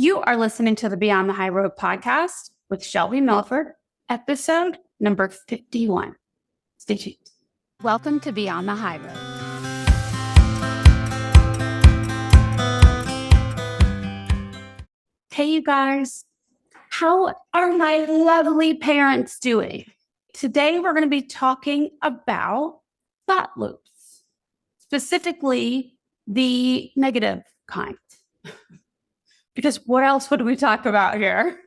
You are listening to the Beyond the High Road podcast with Shelby Milford, episode number 51. Stay tuned. Welcome to Beyond the High Road. Hey, you guys. How are my lovely parents doing? Today, we're going to be talking about thought loops, specifically the negative kind. Because what else would we talk about here?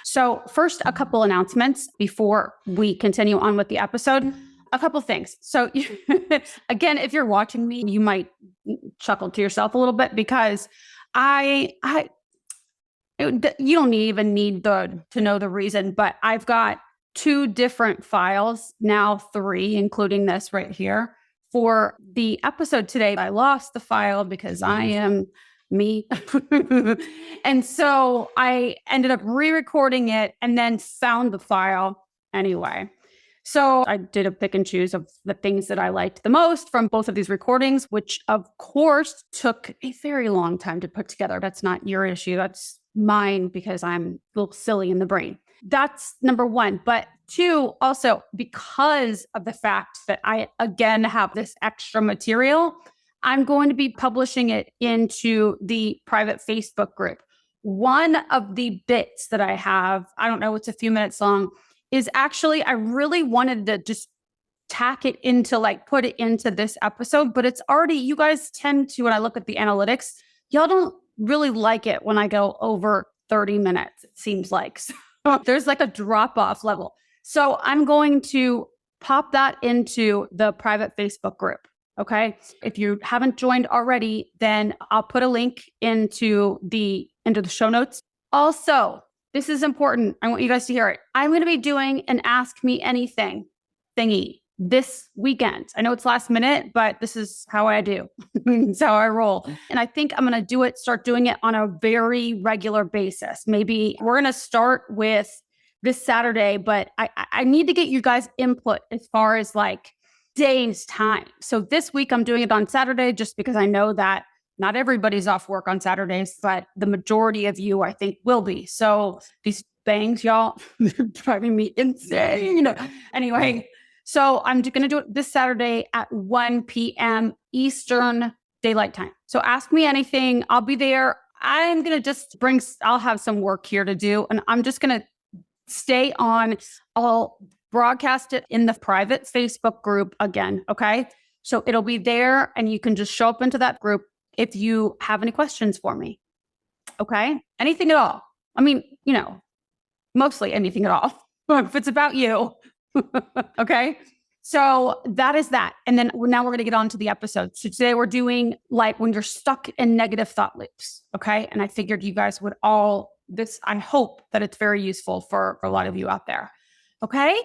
So first, a couple announcements before we continue on with the episode. A couple things. So again, if you're watching me, you might chuckle to yourself a little bit because you don't even need to know the reason, but I've got 2 different files, now 3, including this right here. For the episode today, I lost the file because I am me. And so I ended up re-recording it and then found the file anyway. So I did a pick and choose of the things that I liked the most from both of these recordings, which of course took a very long time to put together. That's not your issue. That's mine because I'm a little silly in the brain. That's number 1. But 2, also because of the fact that I, again, have this extra material, I'm going to be publishing it into the private Facebook group. One of the bits that I have, I don't know, it's a few minutes long, is actually, I really wanted to just tack it into, put it into this episode, but it's already, you guys tend to, when I look at the analytics, y'all don't really like it when I go over 30 minutes, it seems like. So there's a drop-off level. So I'm going to pop that into the private Facebook group. Okay. If you haven't joined already, then I'll put a link into the show notes. Also, this is important. I want you guys to hear it. I'm going to be doing an Ask Me Anything thingy this weekend. I know it's last minute, but this is how I do. It's how I roll. And I think I'm going to start doing it on a very regular basis. Maybe we're going to start with this Saturday, but I need to get you guys input as far as days time. So this week I'm doing it on Saturday just because I know that not everybody's off work on Saturdays, but the majority of you I think will be. So these bangs, y'all, they're driving me insane. Anyway, so I'm going to do it this Saturday at 1 p.m. Eastern Daylight Time. So ask me anything. I'll be there. I'm going to I'll have some work here to do, and I'm just going to stay on. I'll broadcast it in the private Facebook group again. Okay. So it'll be there and you can just show up into that group if you have any questions for me. Okay. Anything at all. I mean, mostly anything at all. If it's about you. Okay. So that is that. And then now we're going to get on to the episode. So today we're doing when you're stuck in negative thought loops. Okay. And I figured you guys would I hope that it's very useful for a lot of you out there. Okay.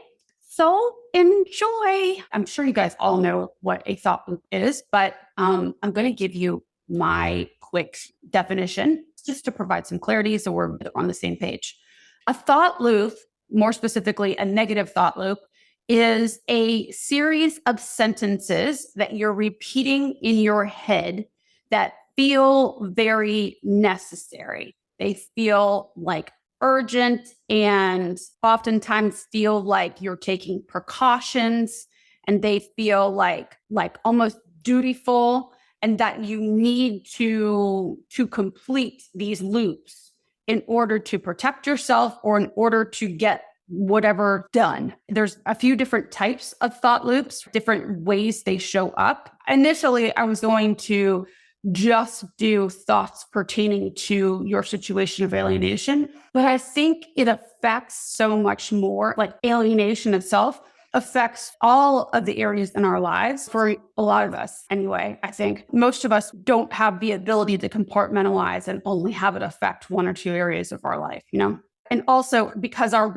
So enjoy. I'm sure you guys all know what a thought loop is, but I'm going to give you my quick definition just to provide some clarity so we're on the same page. A thought loop, more specifically a negative thought loop, is a series of sentences that you're repeating in your head that feel very necessary. They feel urgent and oftentimes feel like you're taking precautions, and they feel like almost dutiful, and that you need to complete these loops in order to protect yourself or in order to get whatever done. There's a few different types of thought loops, different ways they show up. Initially, I was going to just do thoughts pertaining to your situation of alienation. But I think it affects so much more, alienation itself affects all of the areas in our lives for a lot of us. Anyway, I think most of us don't have the ability to compartmentalize and only have it affect 1 or 2 areas of our life, And also because the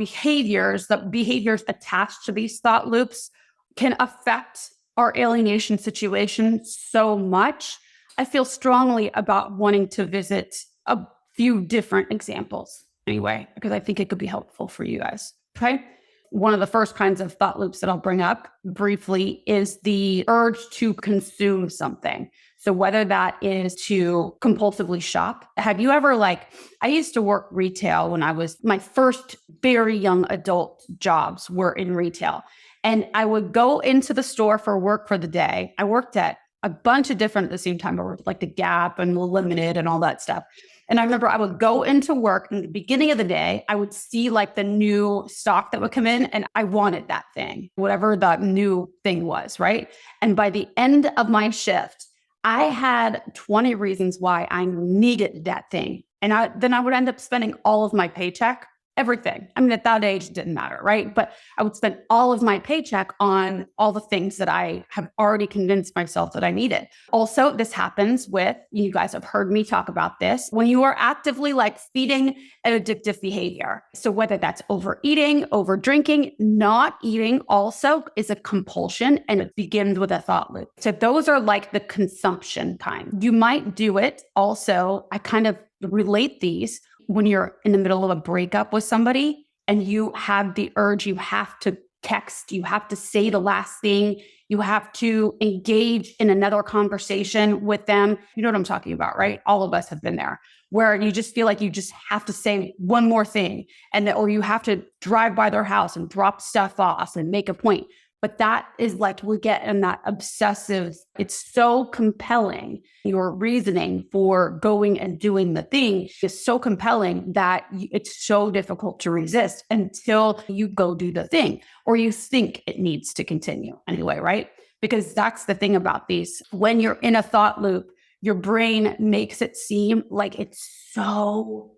behaviors attached to these thought loops can affect our alienation situation so much. I feel strongly about wanting to visit a few different examples anyway, because I think it could be helpful for you guys. Okay. One of the first kinds of thought loops that I'll bring up briefly is the urge to consume something. So whether that is to compulsively shop, have you ever I used to work retail when I was, my first very young adult jobs were in retail. And I would go into the store for work for the day. I worked at a bunch of different at the same time. I worked like the Gap and the Limited and all that stuff. And I remember I would go into work in the beginning of the day, I would see like the new stock that would come in and I wanted that thing, whatever that new thing was, right? And by the end of my shift, I had 20 reasons why I needed that thing. And then I would end up spending all of my paycheck, everything. I mean, at that age, it didn't matter, right? But I would spend all of my paycheck on all the things that I have already convinced myself that I needed. Also, this happens with, you guys have heard me talk about this, when you are actively feeding an addictive behavior. So whether that's overeating, over drinking, not eating also is a compulsion, and it begins with a thought loop. So those are like the consumption kind. You might do it also. I kind of relate these when you're in the middle of a breakup with somebody and you have the urge, you have to text, you have to say the last thing, you have to engage in another conversation with them. You know what I'm talking about, right? All of us have been there, where you just feel like you just have to say one more thing, or you have to drive by their house and drop stuff off and make a point. But that is we get in that obsessive, it's so compelling. Your reasoning for going and doing the thing is so compelling that it's so difficult to resist until you go do the thing, or you think it needs to continue anyway, right? Because that's the thing about these. When you're in a thought loop, your brain makes it seem like it's so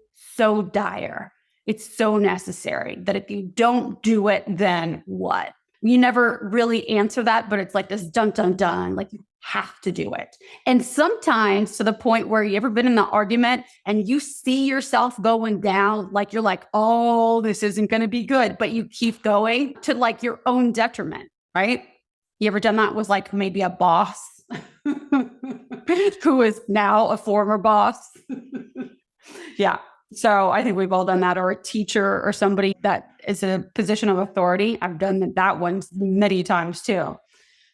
dire. It's so necessary that if you don't do it, then what? You never really answer that, but it's like this dun, dun, dun, you have to do it. And sometimes to the point where you ever been in an argument and you see yourself going down, you're like, oh, this isn't going to be good, but you keep going to your own detriment, right? You ever done that with maybe a boss who is now a former boss? Yeah. So I think we've all done that, or a teacher or somebody that is in a position of authority. I've done that one many times too.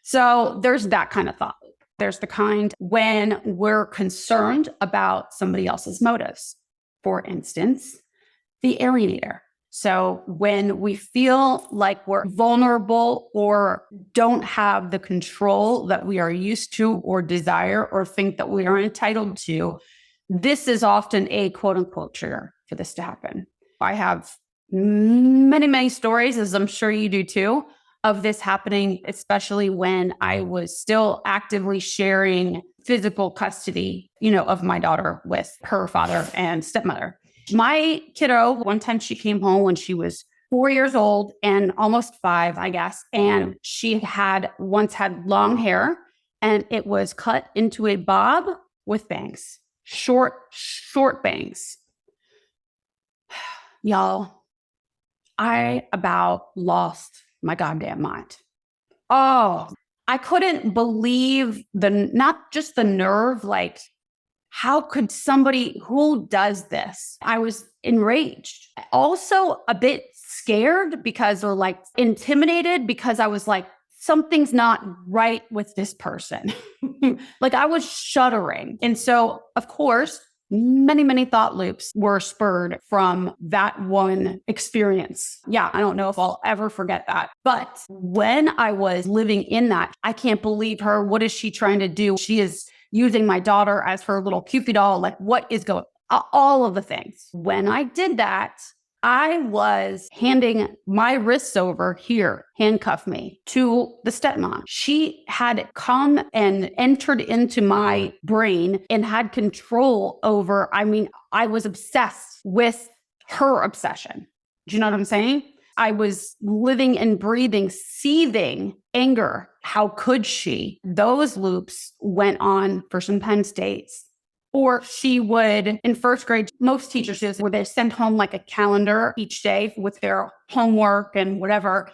So there's that kind of thought loop. There's the kind when we're concerned about somebody else's motives. For instance, the alienator. So when we feel like we're vulnerable or don't have the control that we are used to or desire or think that we are entitled to, this is often a quote unquote trigger for this to happen. I have many, many stories, as I'm sure you do too, of this happening, especially when I was still actively sharing physical custody, of my daughter with her father and stepmother. My kiddo, one time she came home when she was 4 years old and almost 5, I guess. And she had once had long hair and it was cut into a bob with bangs. Short bangs. Y'all, I about lost my goddamn mind. Oh, I couldn't believe not just the nerve, how could somebody who does this? I was enraged. Also a bit scared because, or intimidated because I was something's not right with this person. I was shuddering. And so, of course, many, many thought loops were spurred from that one experience. Yeah, I don't know if I'll ever forget that. But when I was living in that, I can't believe her. What is she trying to do? She is using my daughter as her little Cupid doll. What is going on? All of the things. When I did that, I was handing my wrists over here, handcuff me, to the stepmom. She had come and entered into my brain and had control over, I was obsessed with her obsession. Do you know what I'm saying? I was living and breathing, seething anger. How could she? Those loops went on for sometimes days. Or she would, in first grade, most teachers do, where they send home a calendar each day with their homework and whatever.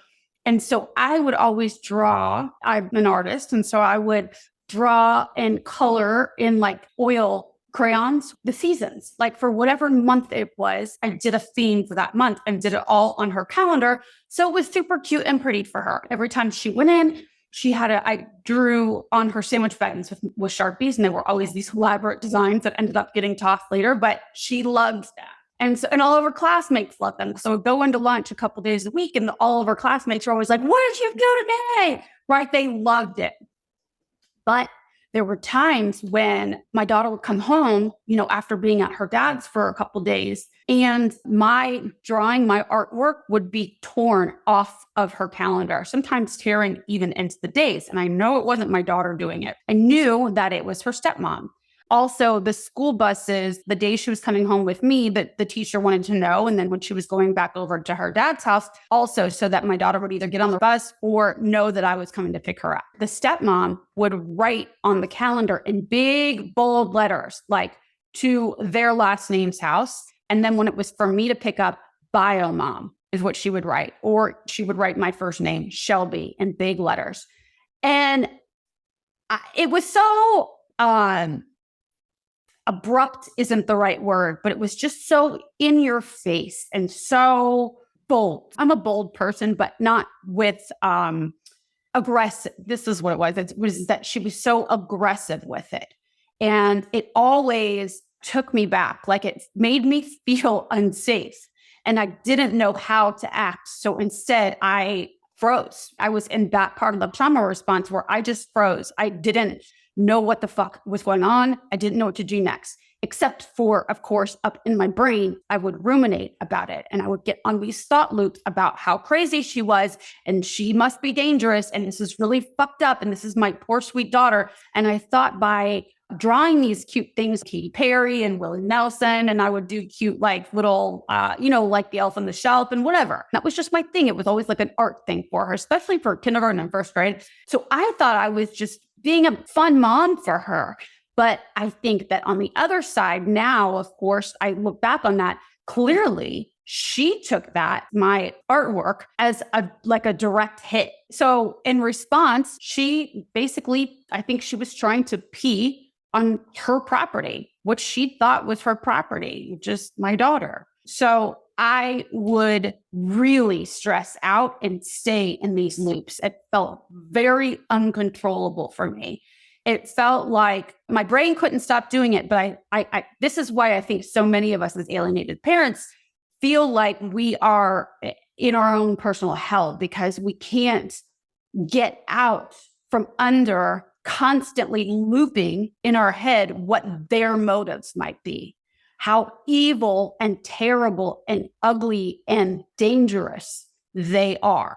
And so I would always draw. I'm an artist. And so I would draw and color in oil crayons, the seasons. For whatever month it was, I did a theme for that month and did it all on her calendar. So it was super cute and pretty for her. Every time she went in, I drew on her sandwich buttons with Sharpies, and they were always these elaborate designs that ended up getting tossed later, but she loved that. And all of her classmates loved them. So I'd go into lunch a couple days a week, and all of her classmates were always like, what did you do today? Right? They loved it. But there were times when my daughter would come home, after being at her dad's for a couple days, and my drawing, my artwork would be torn off of her calendar, sometimes tearing even into the days. And I know it wasn't my daughter doing it. I knew that it was her stepmom. Also, the school buses, the day she was coming home with me, that the teacher wanted to know. And then when she was going back over to her dad's house, also so that my daughter would either get on the bus or know that I was coming to pick her up. The stepmom would write on the calendar in big, bold letters, like to their last name's house. And then when it was for me to pick up, bio mom is what she would write. Or she would write my first name, Shelby, in big letters. And it was so... abrupt isn't the right word, but it was just so in your face and so bold. I'm a bold person, but not with aggressive. This is what it was. It was that she was so aggressive with it. And it always took me back. Like, it made me feel unsafe. And I didn't know how to act. So instead, I froze. I was in that part of the trauma response where I just froze. I didn't know what the fuck was going on. I didn't know what to do next, except for, of course, up in my brain, I would ruminate about it. And I would get on these thought loops about how crazy she was, and she must be dangerous, and this is really fucked up, and this is my poor sweet daughter. And I thought by drawing these cute things, Katy Perry and Willie Nelson, and I would do cute, like little, like the Elf on the Shelf and whatever. That was just my thing. It was always like an art thing for her, especially for kindergarten and first grade. So I thought I was just being a fun mom for her. But I think that on the other side now, of course, I look back on that, clearly she took that, my artwork, as a direct hit. So in response, she basically, I think she was trying to pee on her property, which she thought was her property, just my daughter. So I would really stress out and stay in these loops. It felt very uncontrollable for me. It felt like my brain couldn't stop doing it. But I this is why I think so many of us as alienated parents feel like we are in our own personal hell, because we can't get out from under constantly looping in our head what their motives might be, how evil and terrible and ugly and dangerous they are.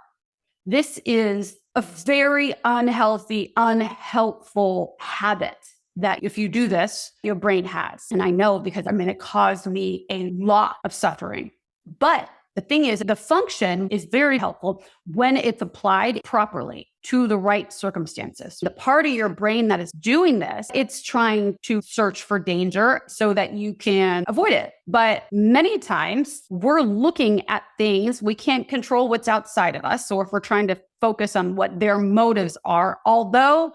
This is a very unhealthy, unhelpful habit that if you do this, your brain has. And I know, because it caused me a lot of suffering. But the thing is, the function is very helpful when it's applied properly to the right circumstances. The part of your brain that is doing this, it's trying to search for danger so that you can avoid it. But many times we're looking at things, we can't control what's outside of us. So if we're trying to focus on what their motives are, although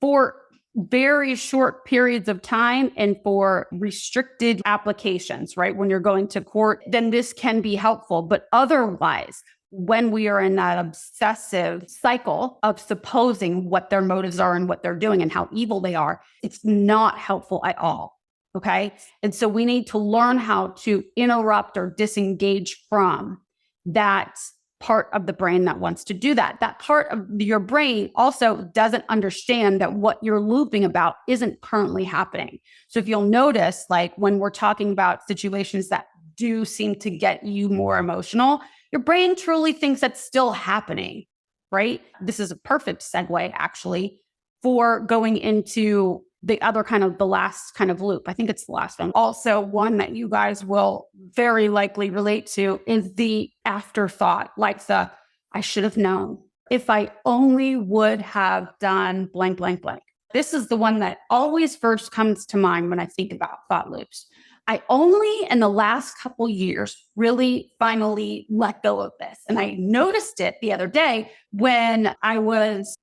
for very short periods of time and for restricted applications, right? When you're going to court, then this can be helpful. But otherwise, when we are in that obsessive cycle of supposing what their motives are and what they're doing and how evil they are, it's not helpful at all. Okay. And so we need to learn how to interrupt or disengage from that part of the brain that wants to do that. That part of your brain also doesn't understand that what you're looping about isn't currently happening. So if you'll notice, like when we're talking about situations that do seem to get you more emotional, your brain truly thinks that's still happening, right? This is a perfect segue, actually, for going into the other the last kind of loop. I think it's the last one. Also, one that you guys will very likely relate to is the afterthought, like the, I should have known. If I only would have done blank, blank, blank. This is the one that always first comes to mind when I think about thought loops. I only in the last couple years really finally let go of this. And I noticed it the other day when I was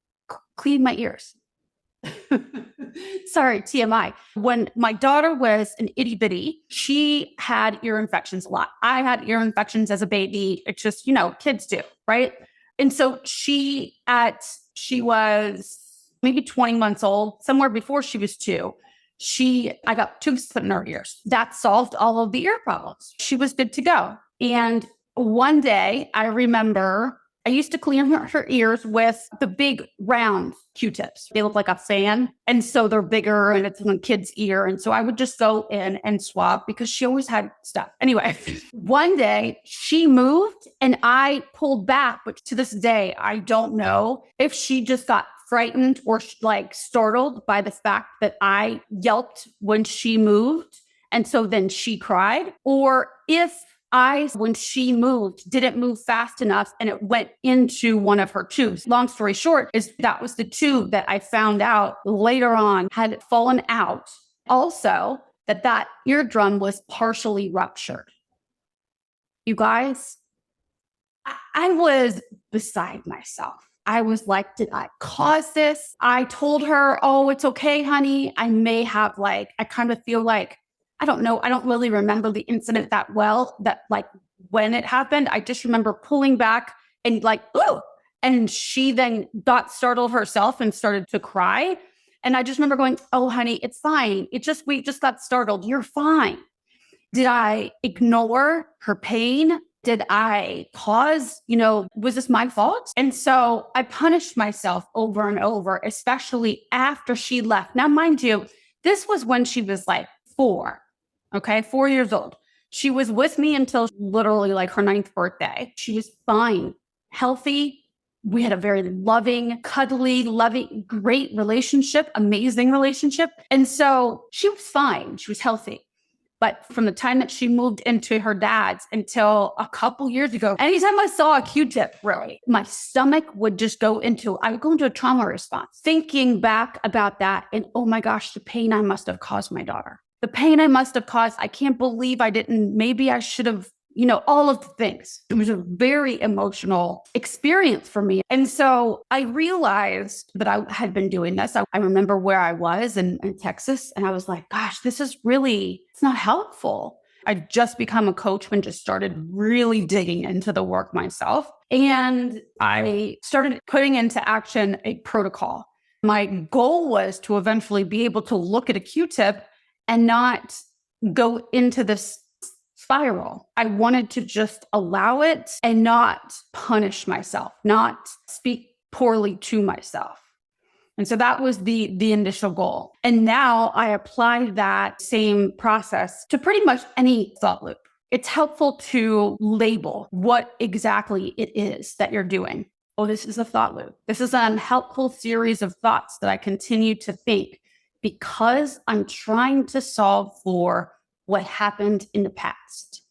cleaning my ears. Sorry, TMI. When my daughter was an itty bitty, she had ear infections a lot. I had ear infections as a baby. It's just, kids do, right? And so she, at She was maybe 20 months old, somewhere before she was 2. I got tubes put in her ears. That solved all of the ear problems. She was good to go. And one day I remember I used to clean her ears with the big round Q-tips. They look like a fan. And so they're bigger and it's in a kid's ear. And so I would just go in and swab because she always had stuff. Anyway, one day she moved and I pulled back, but to this day, I don't know if she just got frightened or like startled by the fact that I yelped when she moved. And so then she cried, or if when she moved, didn't move fast enough and it went into one of her tubes. Long story short is that was the tube that I found out later on had fallen out. Also, that eardrum was partially ruptured. You guys, I was beside myself. I was like, did I cause this? I told her, oh, it's okay, honey. I may have I kind of feel like, I don't know. I don't really remember the incident that well, that when it happened. I just remember pulling back and ooh. And she then got startled herself and started to cry. And I just remember going, oh, honey, it's fine. We just got startled. You're fine. Did I ignore her pain? Did I cause, was this my fault? And so I punished myself over and over, especially after she left. Now, mind you, this was when she was 4. Okay, 4 years old. She was with me until literally her 9th birthday. She was fine, healthy. We had a very loving, cuddly, great relationship, amazing relationship. And so she was fine. She was healthy. But from the time that she moved into her dad's until a couple years ago, anytime I saw a Q-tip, really, my stomach would just I would go into a trauma response, thinking back about that. And oh my gosh, the pain I must have caused my daughter. The pain I must have caused. I can't believe I didn't. Maybe I should have, all of the things. It was a very emotional experience for me. And so I realized that I had been doing this. I remember where I was in Texas, and I was like, gosh, this is really, it's not helpful. I'd just become a coach and just started really digging into the work myself. And I started putting into action a protocol. My goal was to eventually be able to look at a Q-tip and not go into this spiral. I wanted to just allow it and not punish myself, not speak poorly to myself. And so that was the initial goal. And now I apply that same process to pretty much any thought loop. It's helpful to label what exactly it is that you're doing. Oh, this is a thought loop. This is an unhelpful series of thoughts that I continue to think because I'm trying to solve for what happened in the past.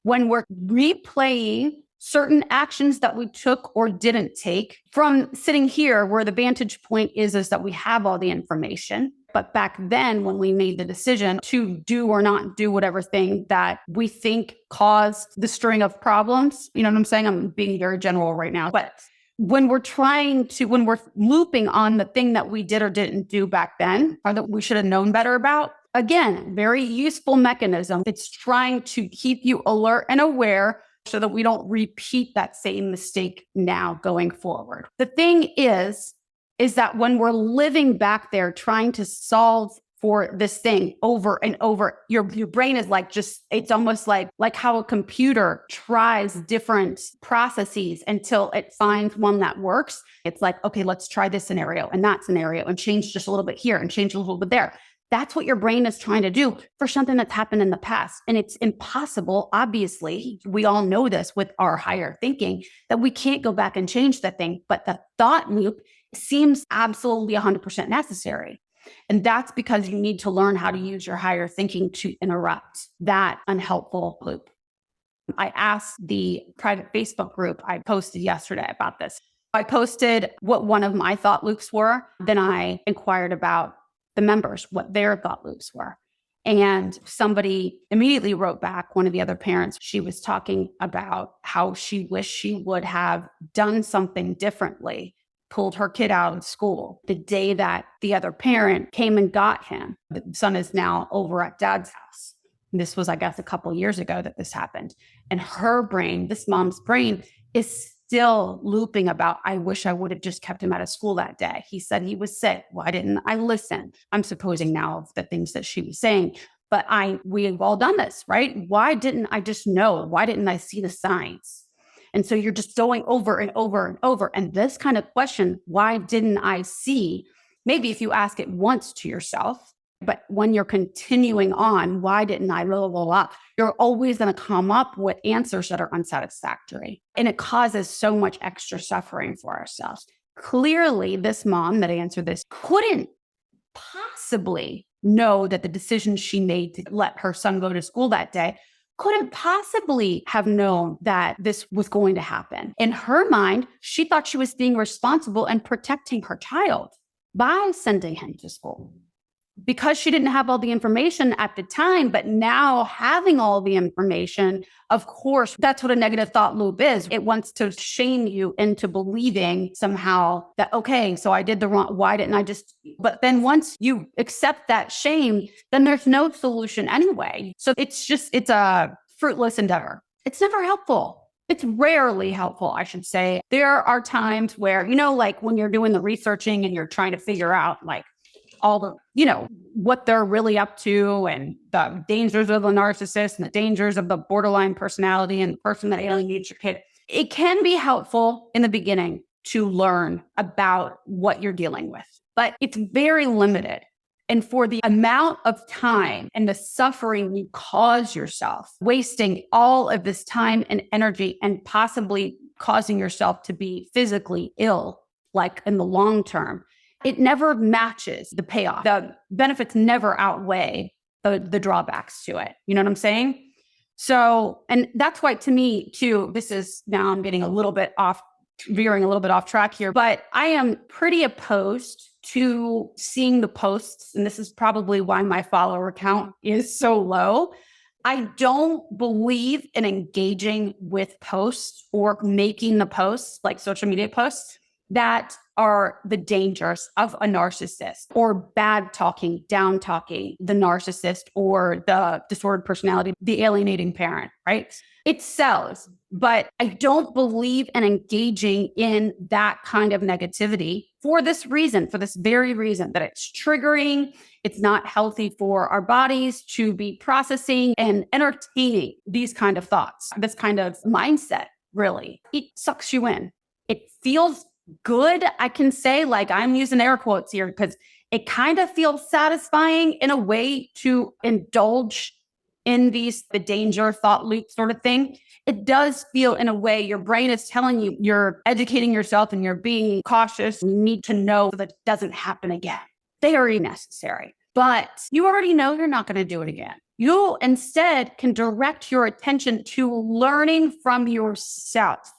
When we're replaying certain actions that we took or didn't take from sitting here where the vantage point is that we have all the information. But back then, when we made the decision to do or not do whatever thing that we think caused the string of problems, you know what I'm saying? I'm being very general right now. But when we're looping on the thing that we did or didn't do back then, or that we should have known better about, again, very useful mechanism. It's trying to keep you alert and aware so that we don't repeat that same mistake now going forward. The thing is that when we're living back there trying to solve for this thing over and over, your brain is it's almost like how a computer tries different processes until it finds one that works. It's like, okay, let's try this scenario and that scenario and change just a little bit here and change a little bit there. That's what your brain is trying to do for something that's happened in the past. And it's impossible, obviously, we all know this with our higher thinking, that we can't go back and change that thing. But the thought loop seems absolutely 100% necessary. And that's because you need to learn how to use your higher thinking to interrupt that unhelpful loop. I asked the private Facebook group I posted yesterday about this. I posted what one of my thought loops were. Then I inquired about the members, what their thought loops were. And somebody immediately wrote back, one of the other parents, she was talking about how she wished she would have done something differently, pulled her kid out of school the day that the other parent came and got him. The son is now over at dad's house. And this was, I guess, a couple years ago that this happened. And her brain, this mom's brain, is still looping about, I wish I would have just kept him out of school that day. He said he was sick. Why didn't I listen? I'm supposing now of the things that she was saying, but we've all done this, right? Why didn't I just know? Why didn't I see the signs? And so you're just going over and over and over. And this kind of question, why didn't I see? Maybe if you ask it once to yourself, but when you're continuing on, why didn't I, blah, blah, blah, you're always going to come up with answers that are unsatisfactory. And it causes so much extra suffering for ourselves. Clearly, this mom that answered this couldn't possibly know that the decision she made to let her son go to school that day couldn't possibly have known that this was going to happen. In her mind, she thought she was being responsible and protecting her child by sending him to school, because she didn't have all the information at the time. But now having all the information, of course, that's what a negative thought loop is. It wants to shame you into believing somehow that, okay, so I did the wrong, why didn't I just, but then once you accept that shame, then there's no solution anyway. So it's a fruitless endeavor. It's never helpful. It's rarely helpful, I should say. There are times where, like when you're doing the researching and you're trying to figure out like all the, what they're really up to and the dangers of the narcissist and the dangers of the borderline personality and the person that alienates your kid. It can be helpful in the beginning to learn about what you're dealing with, but it's very limited. And for the amount of time and the suffering you cause yourself, wasting all of this time and energy and possibly causing yourself to be physically ill, like in the long term, it never matches the payoff. The benefits never outweigh the drawbacks to it. You know what I'm saying? So, and that's why to me too, now I'm getting veering a little bit off track here, but I am pretty opposed to seeing the posts. And this is probably why my follower count is so low. I don't believe in engaging with posts or making the posts, like social media posts, that are the dangers of a narcissist, or bad talking, down talking the narcissist or the disordered personality, the alienating parent, right? It sells, but I don't believe in engaging in that kind of negativity for this very reason, that it's triggering. It's not healthy for our bodies to be processing and entertaining these kind of thoughts, this kind of mindset, really. It sucks you in. It feels good, I can say, like I'm using air quotes here because it kind of feels satisfying in a way to indulge in the danger thought loop sort of thing. It does feel in a way your brain is telling you you're educating yourself and you're being cautious. You need to know that it doesn't happen again. Very necessary. But you already know you're not going to do it again. You instead can direct your attention to learning from yourself.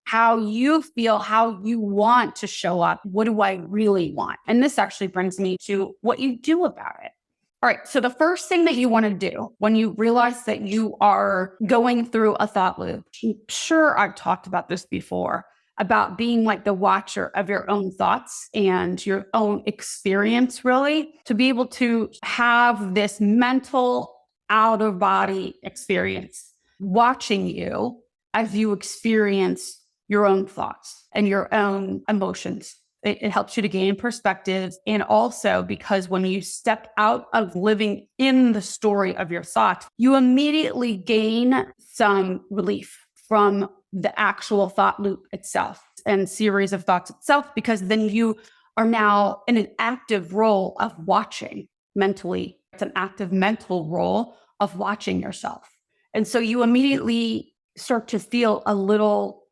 How you feel, how you want to show up. What do I really want? And this actually brings me to what you do about it. All right. So the first thing that you want to do when you realize that you are going through a thought loop, I'm sure I've talked about this before, about being like the watcher of your own thoughts and your own experience, really, to be able to have this mental out-of-body experience, watching you as you experience your own thoughts and your own emotions. It helps you to gain perspective. And also because when you step out of living in the story of your thoughts, you immediately gain some relief from the actual thought loop itself and series of thoughts itself, because then you are now in an active role of watching mentally. It's an active mental role of watching yourself. And so you immediately start to feel a little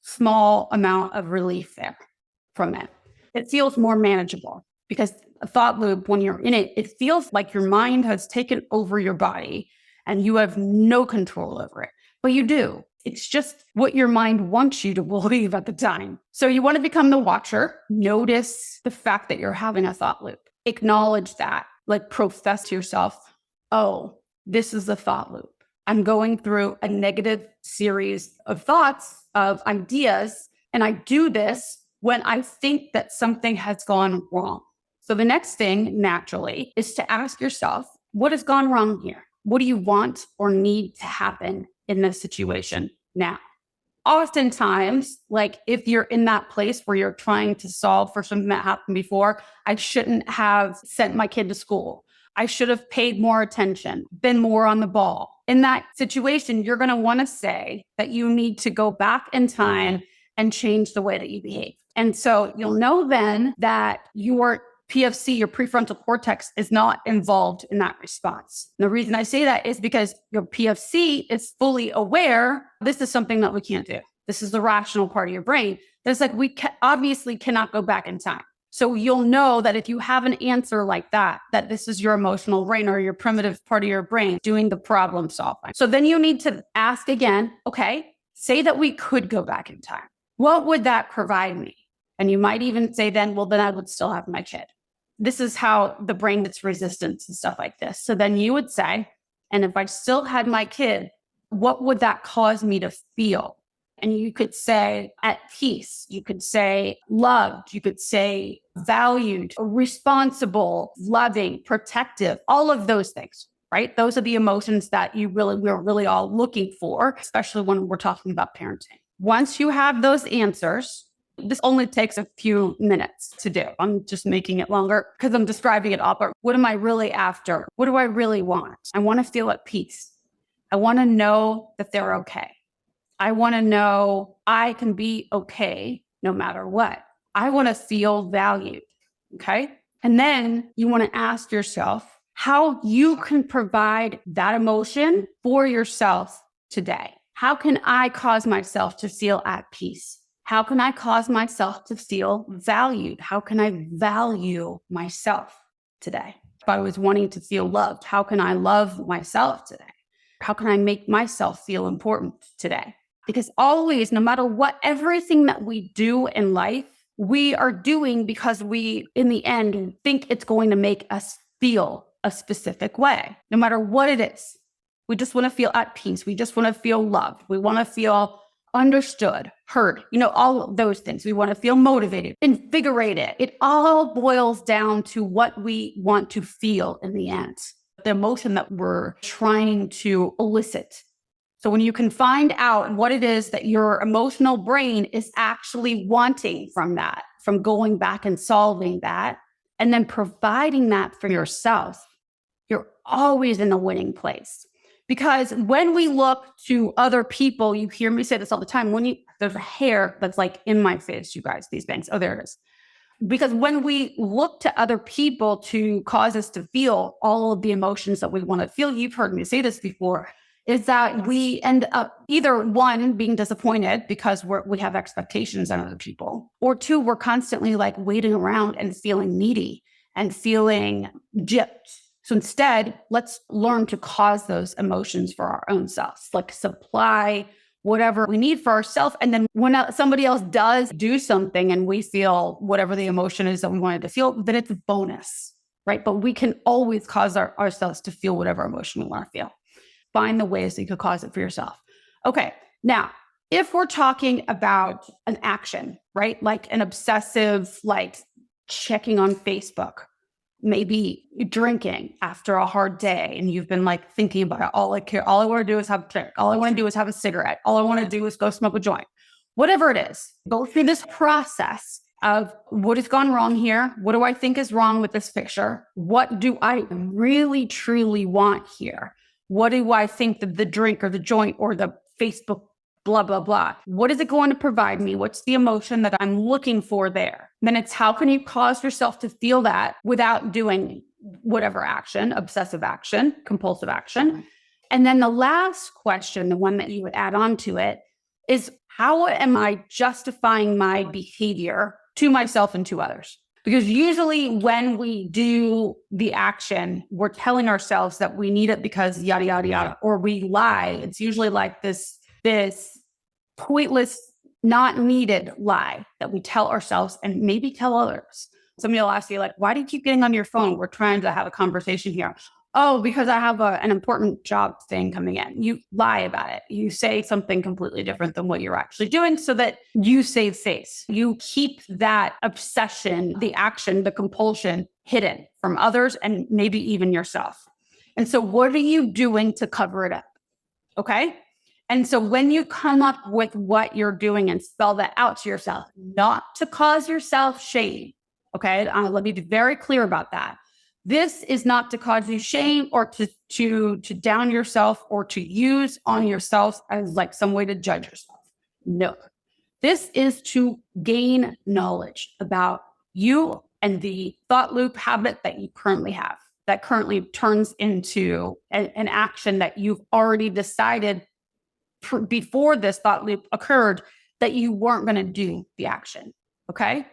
small amount of relief there from it. It feels more manageable because a thought loop, when you're in it, it feels like your mind has taken over your body and you have no control over it. But you do. It's just what your mind wants you to believe at the time. So you want to become the watcher. Notice the fact that you're having a thought loop. Acknowledge that. Like profess to yourself, oh, this is a thought loop. I'm going through a negative series of thoughts, of ideas, and I do this when I think that something has gone wrong. So the next thing, naturally, is to ask yourself, what has gone wrong here? What do you want or need to happen in this situation now? Oftentimes, like if you're in that place where you're trying to solve for something that happened before, I shouldn't have sent my kid to school. I should have paid more attention, been more on the ball. In that situation, you're going to want to say that you need to go back in time and change the way that you behave. And so you'll know then that your PFC, your prefrontal cortex, is not involved in that response. And the reason I say that is because your PFC is fully aware this is something that we can't do. This is the rational part of your brain. That's like, obviously cannot go back in time. So you'll know that if you have an answer like that, that this is your emotional brain or your primitive part of your brain doing the problem solving. So then you need to ask again, okay, say that we could go back in time. What would that provide me? And you might even say then, well, then I would still have my kid. This is how the brain gets resistance and stuff like this. So then you would say, and if I still had my kid, what would that cause me to feel? And you could say at peace, you could say loved, you could say valued, responsible, loving, protective, all of those things, right? Those are the emotions that we're really all looking for, especially when we're talking about parenting. Once you have those answers, this only takes a few minutes to do. I'm just making it longer because I'm describing it all, but what am I really after? What do I really want? I want to feel at peace. I want to know that they're okay. I want to know I can be okay no matter what. I want to feel valued. Okay. And then you want to ask yourself how you can provide that emotion for yourself today. How can I cause myself to feel at peace? How can I cause myself to feel valued? How can I value myself today? If I was wanting to feel loved, how can I love myself today? How can I make myself feel important today? Because always, no matter what, everything that we do in life, we are doing because we, in the end, think it's going to make us feel a specific way, no matter what it is. We just want to feel at peace. We just want to feel loved. We want to feel understood, heard, all of those things. We want to feel motivated, invigorated. It all boils down to what we want to feel in the end, the emotion that we're trying to elicit. So when you can find out what it is that your emotional brain is actually wanting from that, from going back and solving that, and then providing that for yourself, you're always in a winning place. Because when we look to other people, you hear me say this all the time, there's a hair that's like in my face, you guys, these bangs. Oh, there it is. Because when we look to other people to cause us to feel all of the emotions that we want to feel, you've heard me say this before, is that we end up either one, being disappointed because we have expectations on other people, or two, we're constantly like waiting around and feeling needy and feeling gypped. So instead, let's learn to cause those emotions for our own selves, like supply whatever we need for ourselves. And then when somebody else does do something and we feel whatever the emotion is that we wanted to feel, then it's a bonus, right? But we can always cause ourselves to feel whatever emotion we want to feel. Find the ways that you could cause it for yourself. Okay. Now, if we're talking about an action, right? Like an obsessive, like checking on Facebook, maybe drinking after a hard day and you've been like thinking about it. All I want to do is have a drink. All I want to do is have a cigarette. All I want to do is go smoke a joint. Whatever it is, go through this process of what has gone wrong here. What do I think is wrong with this picture? What do I really, truly want here? What do I think that the drink or the joint or the Facebook blah, blah, blah. What is it going to provide me? What's the emotion that I'm looking for there? Then it's how can you cause yourself to feel that without doing whatever action, obsessive action, compulsive action. And then the last question, the one that you would add on to it, is how am I justifying my behavior to myself and to others? Because usually when we do the action, we're telling ourselves that we need it because yada, yada, yada, or we lie. It's usually like this pointless, not needed lie that we tell ourselves and maybe tell others. Somebody will ask you like, why do you keep getting on your phone? We're trying to have a conversation here. Oh, because I have an important job thing coming in. You lie about it. You say something completely different than what you're actually doing so that you save face. You keep that obsession, the action, the compulsion hidden from others and maybe even yourself. And so what are you doing to cover it up? Okay. And so when you come up with what you're doing and spell that out to yourself, not to cause yourself shame, okay? Let me be very clear about that. This is not to cause you shame or to down yourself or to use on yourself as like some way to judge yourself. No, this is to gain knowledge about you and the thought loop habit that you currently have that currently turns into an action that you've already decided before this thought loop occurred that you weren't going to do the action. Okay.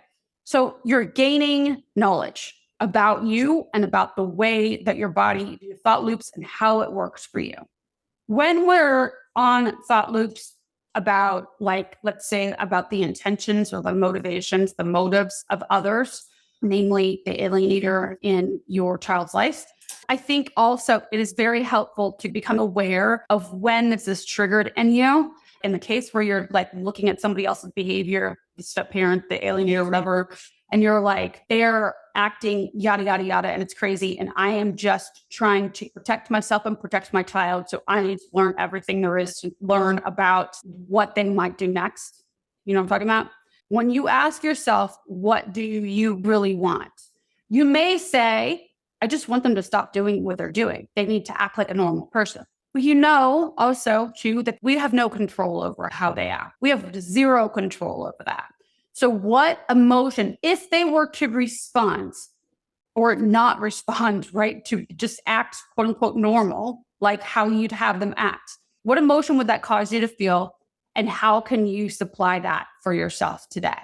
So you're gaining knowledge about you and about the way that your body, your thought loops, and how it works for you. When we're on thought loops about, like, let's say about the intentions or the motivations, the motives of others, namely the alienator in your child's life, I think also it is very helpful to become aware of when this is triggered in you. In the case where you're like looking at somebody else's behavior, the step parent, the alienator, whatever, and you're like, they're acting yada, yada, yada, and it's crazy. And I am just trying to protect myself and protect my child. So I need to learn everything there is to learn about what they might do next. You know what I'm talking about? When you ask yourself, what do you really want? You may say, I just want them to stop doing what they're doing. They need to act like a normal person. But you know also, too, that we have no control over how they act. We have zero control over that. So what emotion, if they were to respond or not respond, right, to just act, quote unquote, normal, like how you'd have them act, what emotion would that cause you to feel? And how can you supply that for yourself today?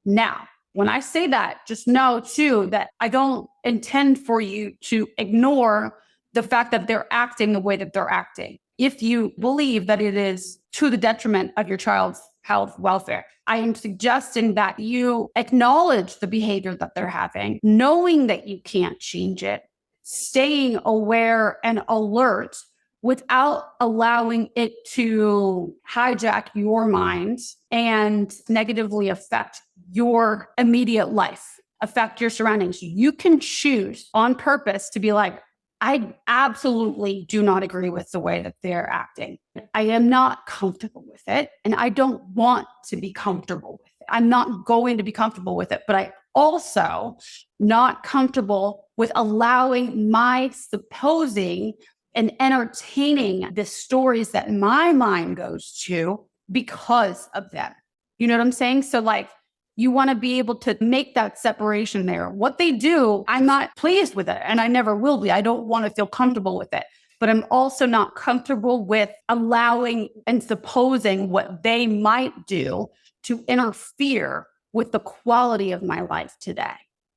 Now, when I say that, just know too that I don't intend for you to ignore the fact that they're acting the way that they're acting. If you believe that it is to the detriment of your child's health, welfare, I am suggesting that you acknowledge the behavior that they're having, knowing that you can't change it, staying aware and alert without allowing it to hijack your mind and negatively affect your immediate life, affect your surroundings. You can choose on purpose to be like, I absolutely do not agree with the way that they're acting. I am not comfortable with it, and I don't want to be comfortable with it. I'm not going to be comfortable with it, but I also not comfortable with allowing my supposing and entertaining the stories that my mind goes to because of them. You know what I'm saying? So like, you want to be able to make that separation there. What they do, I'm not pleased with it, and I never will be. I don't want to feel comfortable with it, but I'm also not comfortable with allowing and supposing what they might do to interfere with the quality of my life today.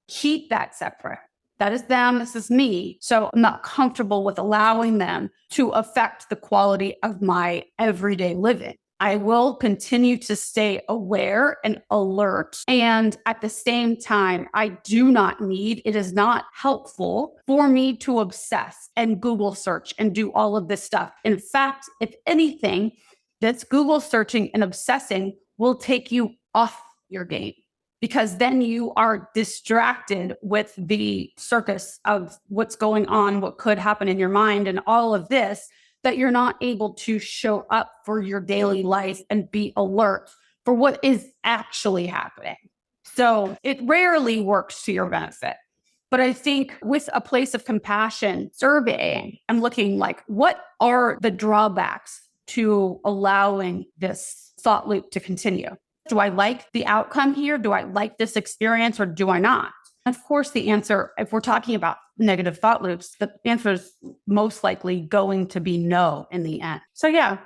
Keep that separate. That is them, this is me. So I'm not comfortable with allowing them to affect the quality of my everyday living. I will continue to stay aware and alert. And at the same time, it is not helpful for me to obsess and Google search and do all of this stuff. In fact, if anything, this Google searching and obsessing will take you off your game, because then you are distracted with the circus of what's going on, what could happen in your mind, and all of this, that you're not able to show up for your daily life and be alert for what is actually happening. So it rarely works to your benefit. But I think with a place of compassion, surveying, I'm looking like, what are the drawbacks to allowing this thought loop to continue? Do I like the outcome here? Do I like this experience, or do I not? Of course, the answer, if we're talking about negative thought loops, the answer is most likely going to be no in the end. So yeah,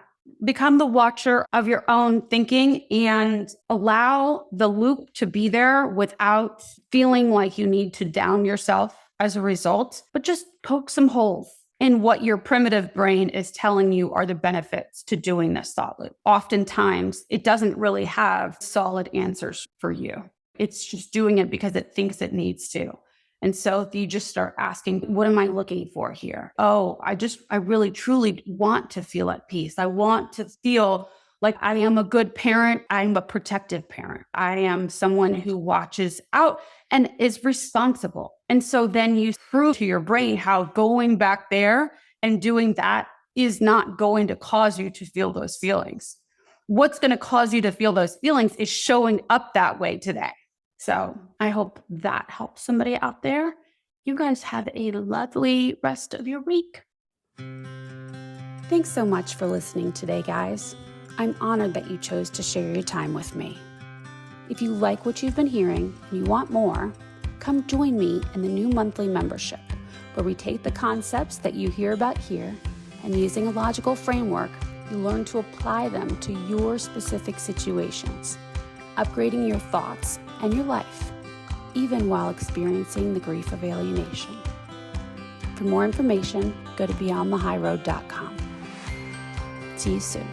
become the watcher of your own thinking and allow the loop to be there without feeling like you need to down yourself as a result, but just poke some holes in what your primitive brain is telling you are the benefits to doing this thought loop. Oftentimes, it doesn't really have solid answers for you. It's just doing it because it thinks it needs to. And so if you just start asking, what am I looking for here? Oh, I really, truly want to feel at peace. I want to feel like I am a good parent. I'm a protective parent. I am someone who watches out and is responsible. And so then you prove to your brain how going back there and doing that is not going to cause you to feel those feelings. What's going to cause you to feel those feelings is showing up that way today. So I hope that helps somebody out there. You guys have a lovely rest of your week. Thanks so much for listening today, guys. I'm honored that you chose to share your time with me. If you like what you've been hearing and you want more, come join me in the new monthly membership, where we take the concepts that you hear about here and, using a logical framework, you learn to apply them to your specific situations, upgrading your thoughts and your life, even while experiencing the grief of alienation. For more information, go to beyondthehighroad.com. See you soon.